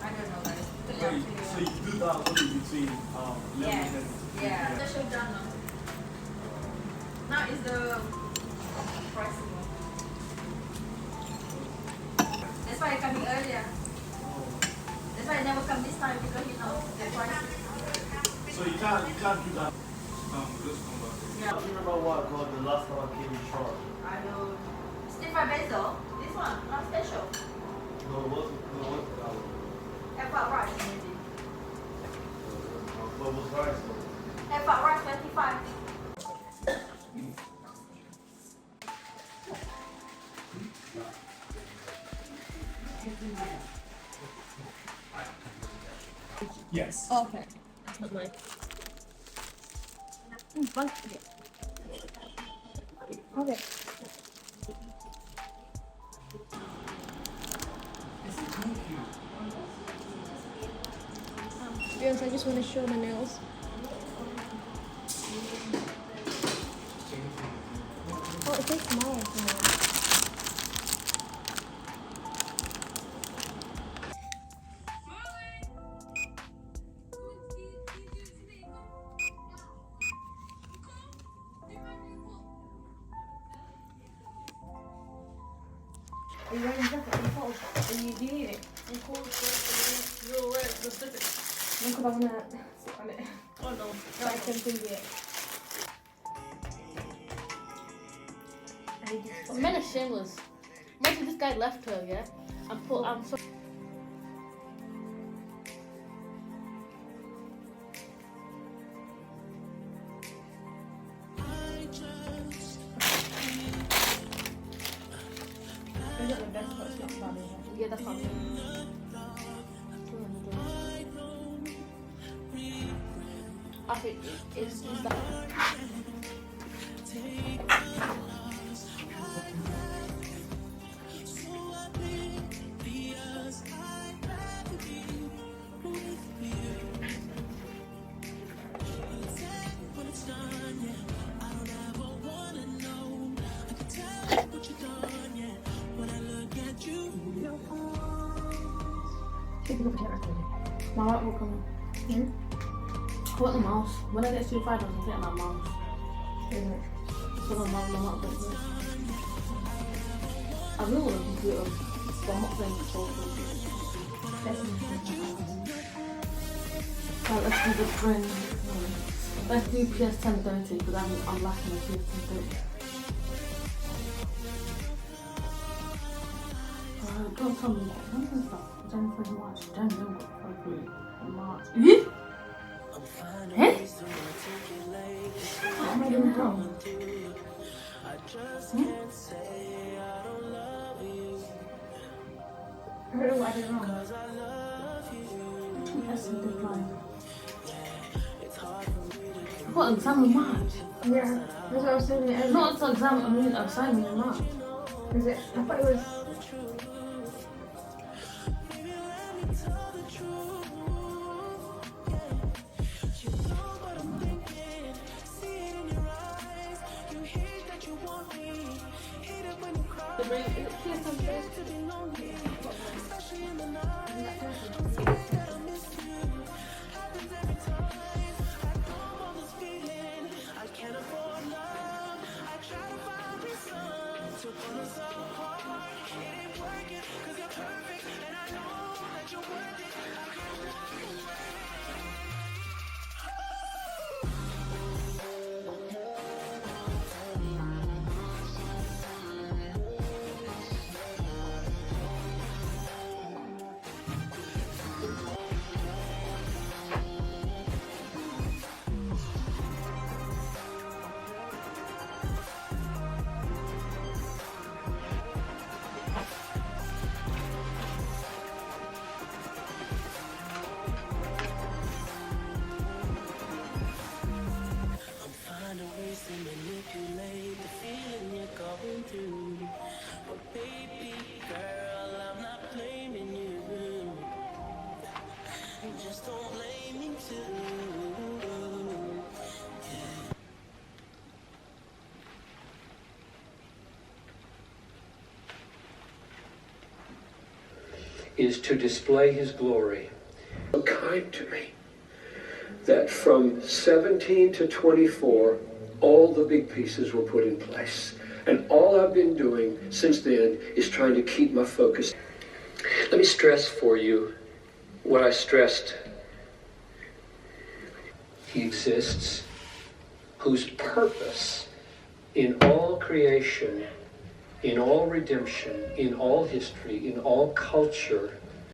I don't know, guys. So you do that only between Yes. 11 and Yeah. The show done now. Now is the pricing one. That's why I coming earlier. That's why I never come this time because you know the pricing. So you can't do that. Just come back. Yeah. I remember what I got the last time I came in charge. I know. Stefan Bezo. This one, not special. No, it wasn't. No, it wasn't that one. F.R. Rice maybe. What was rice though? F.R. Rice 25. Yes. Okay. That's mine. One. Okay. Okay. Yes, I just want to show my nails. Oh, it takes smaller for me. Are you wearing a jacket? Do you need it? Of course, you'll wear the slippers. No, because I want to sit on it. Oh no. So I can see it. Men are shameless. Imagine this guy left her, yeah? I'm so. It's not the best, but it's not bad either. Yeah, that's not me. I think it's that. stick it over here after you. My wife will come in. I want the mouse. When I get to $5, I'm getting my mouse. Isn't it? So my mom got it. I really want a computer, but I'm not playing control. That's interesting. Let's do the friend. Let's do PS1030 because I'm lacking a PS1030. Don't tell me when is that? January, March. January, February, March. Eh? What am I doing wrong? I don't know what I did wrong. That's a deadline. I've got an exam in March. Yeah, that's what I was saying earlier. No, it's an exam, I mean assignment in March. Is it? I thought it was. Is to display his glory. So kind to me that from 17 to 24, all the big pieces were put in place. And all I've been doing since then is trying to keep my focus. Let me stress for you what I stressed. He exists, whose purpose in all creation, in all redemption, in all history, in all culture,